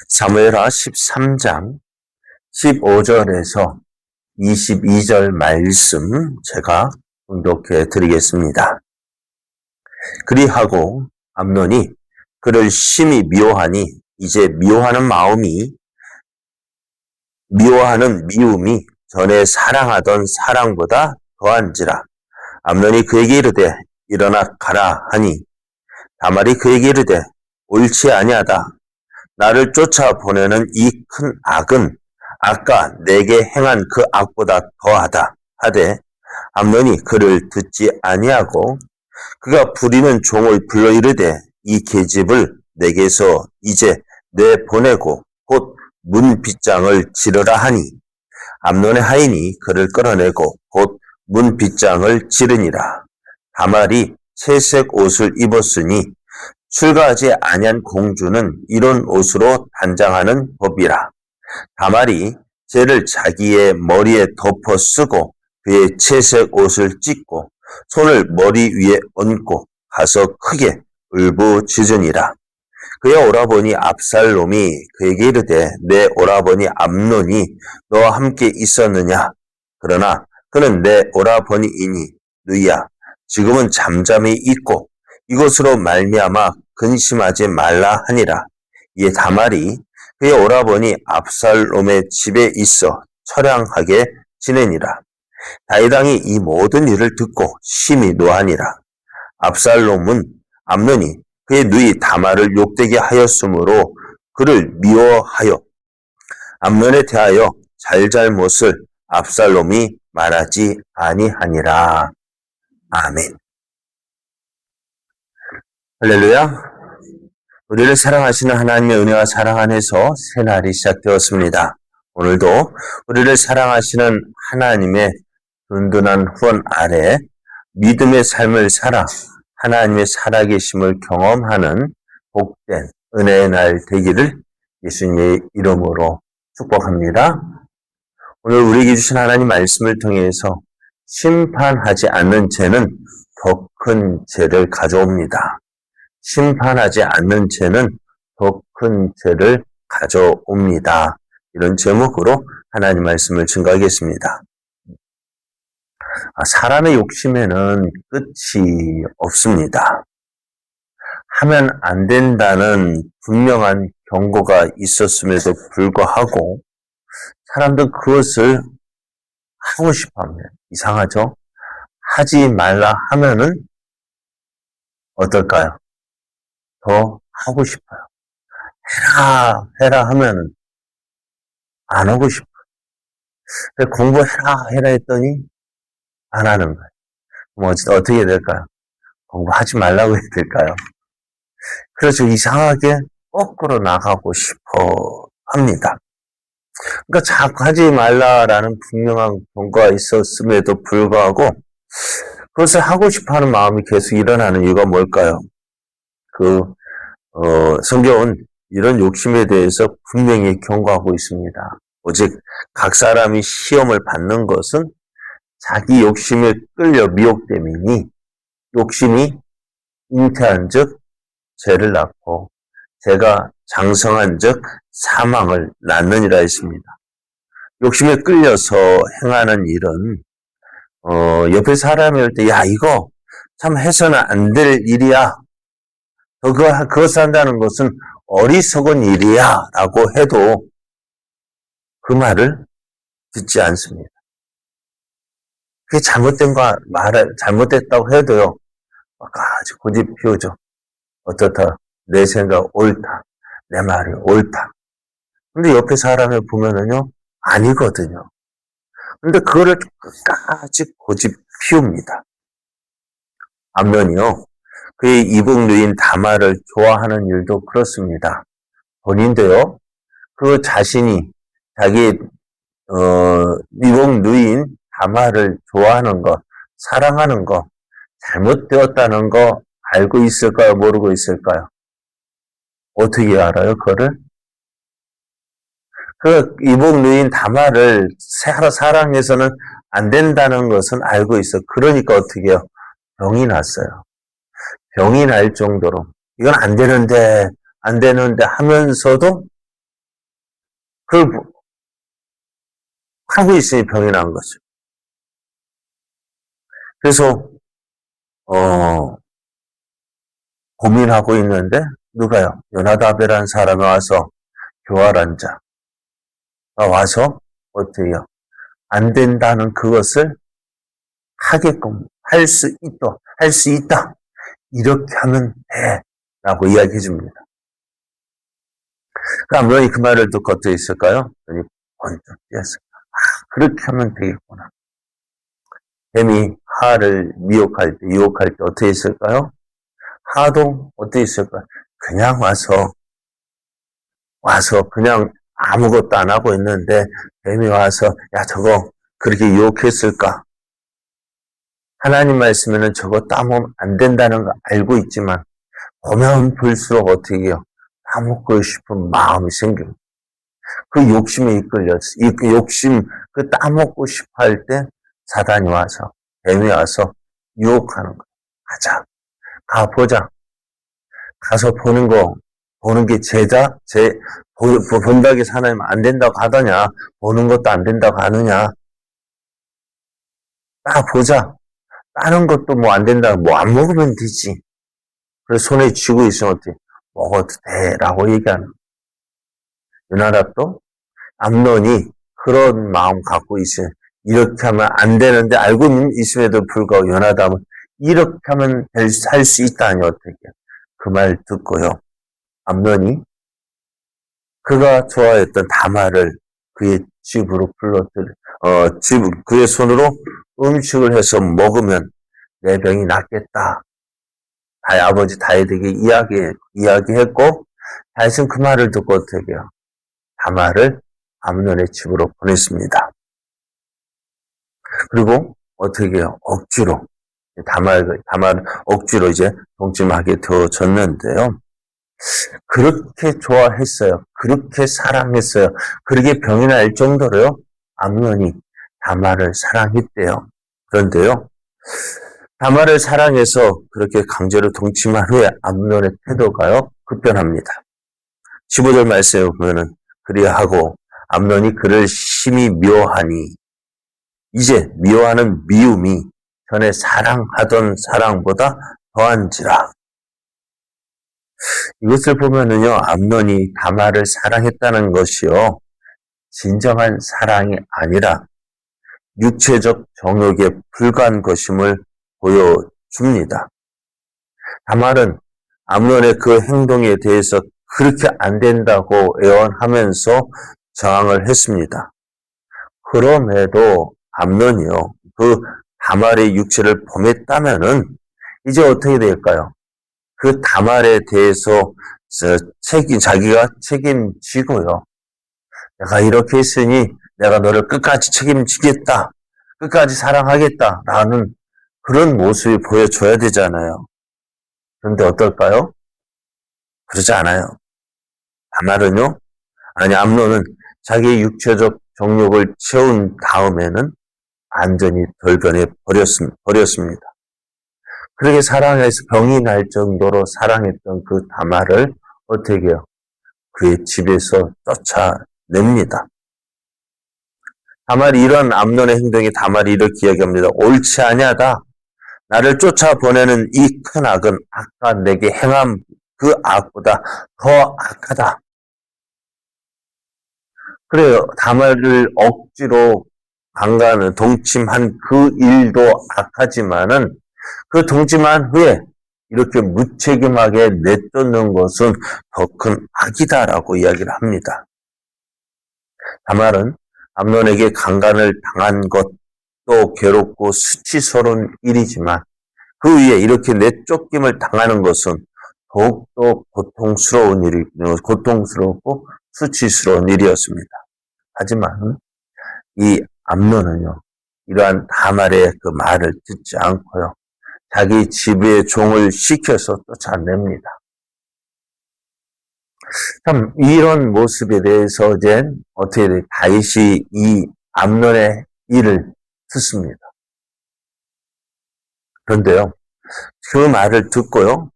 사무엘하 13장 15절에서 22절 말씀 제가 봉독해 드리겠습니다. 그리하고 암논이 그를 심히 미워하니 이제 미워하는 미움이 전에 사랑하던 사랑보다 더한지라. 암논이 그에게 이르되 일어나 가라 하니 다말이 그에게 이르되 옳지 아니하다. 나를 쫓아보내는 이 큰 악은 아까 내게 행한 그 악보다 더하다 하되 암논이 그를 듣지 아니하고 그가 부리는 종을 불러 이르되 이 계집을 내게서 이제 내보내고 곧 문빗장을 지르라 하니 암논의 하인이 그를 끌어내고 곧 문빗장을 지르니라. 다말이 채색 옷을 입었으니 출가하지 아니한 공주는 이런 옷으로 단장하는 법이라. 다말이 쟤를 자기의 머리에 덮어 쓰고 그의 채색 옷을 찢고 손을 머리 위에 얹고 가서 크게 울부짖으니라. 그의 오라버니 압살롬이 그에게 이르되 내 오라버니 암논이 너와 함께 있었느냐? 그러나 그는 내 오라버니이니 누이야 지금은 잠잠히 있고 이것으로 말미암아 근심하지 말라 하니라. 이에 다말이 그의 오라버니 압살롬의 집에 있어 처량하게 지내니라. 다윗 왕이 이 모든 일을 듣고 심히 노하니라. 압살롬은 암논이 그의 누이 다말을 욕되게 하였으므로 그를 미워하여 암논에 대하여 잘잘못을 압살롬이 말하지 아니하니라. 아멘. 할렐루야. 우리를 사랑하시는 하나님의 은혜와 사랑 안에서 새날이 시작되었습니다. 오늘도 우리를 사랑하시는 하나님의 든든한 후원 아래 믿음의 삶을 살아 하나님의 살아계심을 경험하는 복된 은혜의 날 되기를 예수님의 이름으로 축복합니다. 오늘 우리에게 주신 하나님 말씀을 통해서 심판하지 않는 죄는 더 큰 죄를 가져옵니다. 심판하지 않는 죄는 더 큰 죄를 가져옵니다. 이런 제목으로 하나님 말씀을 증거하겠습니다. 사람의 욕심에는 끝이 없습니다. 하면 안 된다는 분명한 경고가 있었음에도 불구하고 사람들 그것을 하고 싶어합니다. 이상하죠? 하지 말라 하면은 어떨까요? 더 하고 싶어요. 해라 하면은 안 하고 싶어요. 공부해라 했더니 안 하는 거예요. 그럼 어떻게 해야 될까요? 공부하지 말라고 해야 될까요? 그래서 이상하게 거꾸로 나가고 싶어 합니다. 그러니까 자꾸 하지 말라라는 분명한 경고가 있었음에도 불구하고 그것을 하고 싶어 하는 마음이 계속 일어나는 이유가 뭘까요? 성경은 이런 욕심에 대해서 분명히 경고하고 있습니다. 오직 각 사람이 시험을 받는 것은 자기 욕심에 끌려 미혹됨이니 욕심이 잉태한 즉 죄를 낳고 죄가 장성한 즉 사망을 낳느니라 했습니다. 욕심에 끌려서 행하는 일은 옆에 사람이 올 때 야 이거 참 해서는 안 될 일이야. 그것을 한다는 것은 어리석은 일이야 라고 해도 그 말을 듣지 않습니다. 그게 잘못됐다고 해도요, 아주 고집 피우죠. 어떻다, 내 생각 옳다, 내 말이 옳다. 근데 옆에 사람을 보면은요, 아니거든요. 근데 그거를 끝까지 고집 피웁니다. 암논이요, 그의 이복 누인 다말을 좋아하는 일도 그렇습니다. 본인도요, 그 자신이 자기 이복 누인 다말을 좋아하는 것, 사랑하는 것, 잘못되었다는 거 알고 있을까요? 모르고 있을까요? 어떻게 알아요? 그거를? 그 이복 누인 다말을 사랑해서는 안 된다는 것은 알고 있어. 그러니까 어떻게 해요? 병이 났어요. 병이 날 정도로 이건 안 되는데 하면서도 그걸 하고 있으니 병이 난 거죠. 그래서 고민하고 있는데 누가요? 요나답이라는 사람이 와서 교활한 자가 와서 어떻게 해요? 안 된다는 그것을 하게끔 할 수 있다. 이렇게 하면 돼. 라고 이야기해 줍니다. 그 암논이 그 말을 듣고 어떻게 있을까요? 번쩍 뛰었어요. 그렇게 하면 되겠구나. 뱀이 하를 유혹할 때 어떻게 있을까요? 하도 어떻게 있을까요? 그냥 와서 그냥 아무것도 안 하고 있는데 뱀이 와서 야 저거 그렇게 유혹했을까? 하나님 말씀에는 저거 따먹으면 안 된다는 거 알고 있지만 보면 볼수록 어떻게 해요? 따먹고 싶은 마음이 생깁니다. 그 욕심에 이끌려서 그 따먹고 싶어 할 때 사단이 와서 뱀이 와서 유혹하는 거예요. 가자. 가보자. 가서 보는 게 본다고 해서 하나님 안 된다고 하더냐? 보는 것도 안 된다고 하느냐? 보자. 다른 것도 뭐 안 된다고 뭐 안 먹으면 되지. 그래서 손에 쥐고 있으면 어떻게 먹어도 돼. 라고 얘기하는 거예요. 요나답도 암논이 그런 마음 갖고 있어요. 이렇게 하면 안 되는데 알고 있음에도 불구하고 요나답은 이렇게 하면 할 수 있다니 어떻게 그 말 듣고요. 암논이 그가 좋아했던 다말을 그의 집으로 그의 손으로 음식을 해서 먹으면 내 병이 낫겠다. 아버지 다윗에게 이야기했고 다윗은 그 말을 듣고 어떻게 해요. 다말을 암논의 집으로 보냈습니다. 그리고 어떻게 해요? 억지로 다말 억지로 이제 동침하게 되어졌는데요. 그렇게 좋아했어요. 그렇게 사랑했어요. 그렇게 병이 날 정도로요. 암논이 다말을 사랑했대요. 그런데요. 다말을 사랑해서 그렇게 강제로 동침한 후에 암논의 태도가요. 급변합니다. 15절 말씀에 보면은 그리하고 암논이 그를 심히 미워하니 이제 미워하는 미움이 전에 사랑하던 사랑보다 더한지라. 이것을 보면은요, 암논이 다말을 사랑했다는 것이요, 진정한 사랑이 아니라 육체적 정욕에 불과한 것임을 보여줍니다. 다말은 암논의 그 행동에 대해서 그렇게 안 된다고 애원하면서 저항을 했습니다. 그럼에도 암논이요, 그 다말의 육체를 범했다면은 이제 어떻게 될까요? 그 다말에 대해서 자기가 책임지고요. 내가 이렇게 했으니 내가 너를 끝까지 책임지겠다. 끝까지 사랑하겠다. 라는 그런 모습이 보여줘야 되잖아요. 그런데 어떨까요? 그러지 않아요. 암논은 자기의 육체적 정욕을 채운 다음에는 완전히 돌변해 버렸습니다. 그렇게 사랑해서 병이 날 정도로 사랑했던 그 다말을 어떻게 해요? 그의 집에서 쫓아냅니다. 다말이 이런 암논의 행동에 다말이 이렇게 이야기합니다. 옳지 아니하다. 나를 쫓아보내는 이 큰 악은 아까 내게 행한 그 악보다 더 악하다. 그래요. 다말을 억지로 동침한 그 일도 악하지만은 그 동침한 후에 이렇게 무책임하게 내쫓는 것은 더 큰 악이다라고 이야기를 합니다. 다말은 암논에게 강간을 당한 것도 괴롭고 수치스러운 일이지만 그 위에 이렇게 내쫓김을 당하는 것은 더욱더 고통스럽고 수치스러운 일이었습니다. 하지만 이 암논은요, 이러한 다말의 그 말을 듣지 않고요, 자기 집의 종을 시켜서 쫓아냅니다. 참 이런 모습에 대해서 이제 어떻게 돼? 다윗이 이 암논의 일을 듣습니다. 그런데요, 그 말을 듣고요,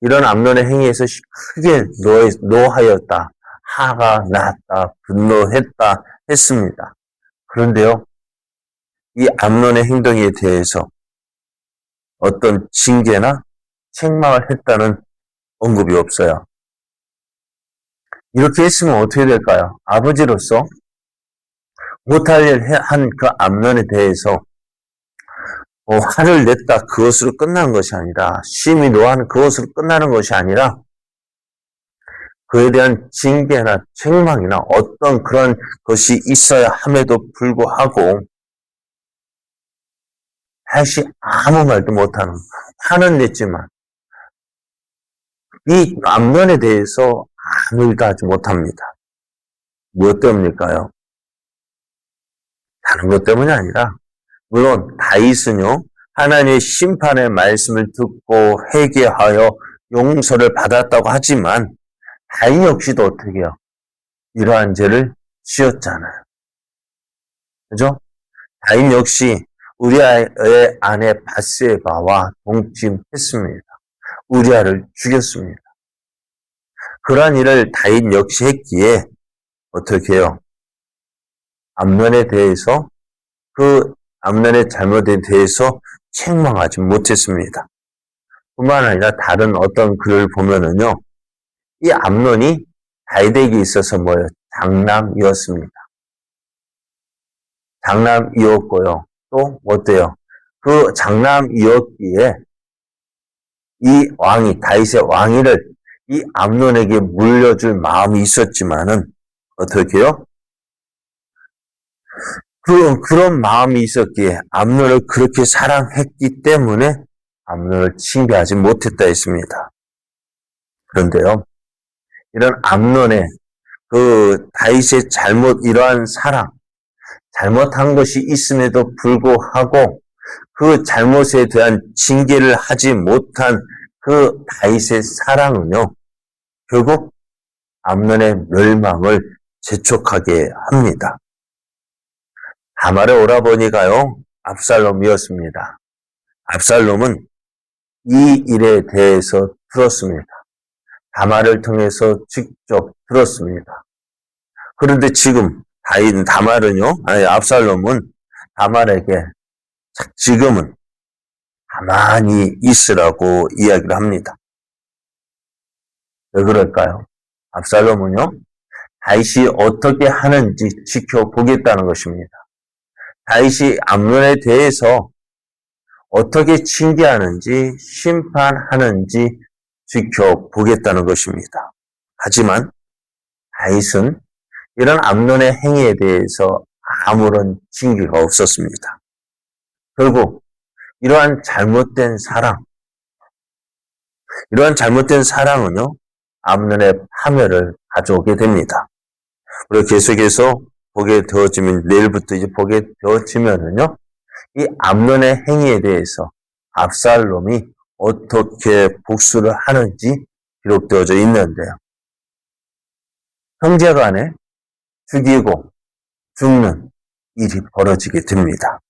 이런 암논의 행위에서 크게 노하였다 화가 났다, 분노했다 했습니다. 그런데요, 이 암논의 행동에 대해서 어떤 징계나 책망을 했다는 언급이 없어요. 이렇게 했으면 어떻게 될까요? 아버지로서 못할 일 한 그 암논에 대해서 화를 냈다 그것으로 끝나는 것이 아니라 심히 노하는 그것으로 끝나는 것이 아니라 그에 대한 징계나 책망이나 어떤 그런 것이 있어야 함에도 불구하고 다시 아무 말도 못하는 화는 냈지만 이 암논에 대해서 아무 일도 하지 못합니다. 무엇 때문일까요? 다른 것 때문이 아니라 물론 다윗은요 하나님의 심판의 말씀을 듣고 회개하여 용서를 받았다고 하지만 다윗 역시도 어떻게 해요? 이러한 죄를 지었잖아요. 그죠? 다윗 역시 우리아의 아내 바세바와 동침했습니다. 우리아를 죽였습니다. 그러한 일을 다윗 역시 했기에 어떻게 해요? 암논에 대해서 그 암논의 잘못에 대해서 책망하지 못했습니다. 뿐만 아니라 다른 어떤 글을 보면은요, 이 암논이 다윗에게 있어서 뭐예요? 장남이었습니다. 장남이었고요. 또 어때요? 그 장남이었기에 이 왕이 다윗의 왕위를 이 암논에게 물려줄 마음이 있었지만은 어떻게 해요? 그런 마음이 있었기에 암논을 그렇게 사랑했기 때문에 암논을 징계하지 못했다 했습니다. 그런데요, 이런 암논의 그 다윗의 이러한 사랑, 잘못한 것이 있음에도 불구하고 그 잘못에 대한 징계를 하지 못한 그 다윗의 사랑은요, 결국 암논의 멸망을 재촉하게 합니다. 다말의 오라버니가요, 압살롬이었습니다. 압살롬은 이 일에 대해서 들었습니다. 다말을 통해서 직접 들었습니다. 그런데 지금 압살롬은 다말에게 지금은 가만히 있으라고 이야기를 합니다. 왜 그럴까요? 압살롬은요, 다윗이 어떻게 하는지 지켜보겠다는 것입니다. 다윗이 암논에 대해서 어떻게 징계하는지 심판하는지 지켜보겠다는 것입니다. 하지만 다윗은 이런 암논의 행위에 대해서 아무런 징계가 없었습니다. 결국 이러한 잘못된 사랑은요, 암논의 파멸을 가져오게 됩니다. 그리고 계속해서 보게 되어지면, 내일부터 이제 보게 되어지면은요, 이 암논의 행위에 대해서 압살롬이 어떻게 복수를 하는지 기록되어져 있는데요. 형제간에 죽이고 죽는 일이 벌어지게 됩니다.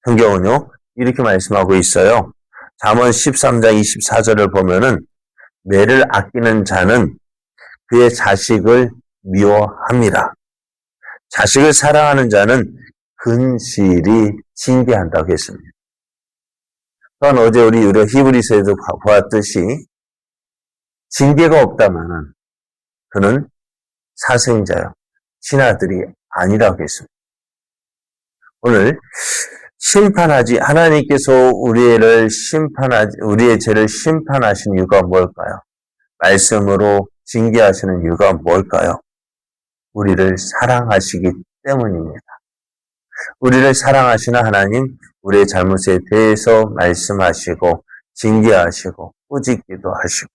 성경은요, 이렇게 말씀하고 있어요. 잠언 13장 24절을 보면은 매를 아끼는 자는 그의 자식을 미워합니다. 자식을 사랑하는 자는 근실이 징계한다고 했습니다. 또한 어제 우리 히브리서에도 보았듯이 징계가 없다면은 그는 사생자요, 친아들이 아니라고 했습니다. 오늘 하나님께서 우리의 죄를 심판하신 이유가 뭘까요? 말씀으로 징계하시는 이유가 뭘까요? 우리를 사랑하시기 때문입니다. 우리를 사랑하시는 하나님, 우리의 잘못에 대해서 말씀하시고 징계하시고 꾸짖기도 하시고,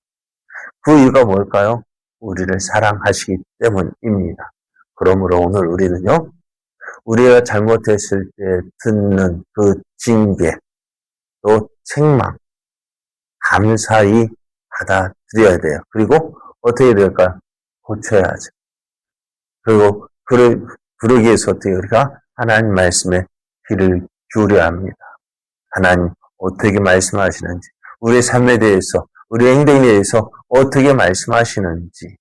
그 이유가 뭘까요? 우리를 사랑하시기 때문입니다. 그러므로 오늘 우리는요, 우리가 잘못했을 때 듣는 그 징계, 또 책망, 감사히 받아들여야 돼요. 그리고 어떻게 될까요? 고쳐야죠. 그리고 그러기 위해서 어떻게 우리가 하나님 말씀에 귀를 기울여야 합니다. 하나님 어떻게 말씀하시는지, 우리의 삶에 대해서, 우리의 행동에 대해서 어떻게 말씀하시는지,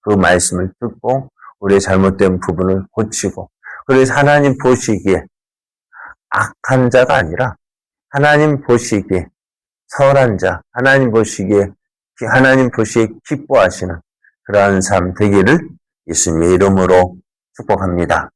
그 말씀을 듣고 우리의 잘못된 부분을 고치고, 그래서 하나님 보시기에 악한 자가 아니라 하나님 보시기에 선한 자, 하나님 보시기에 기뻐하시는 그러한 삶 되기를 예수님의 이름으로 축복합니다.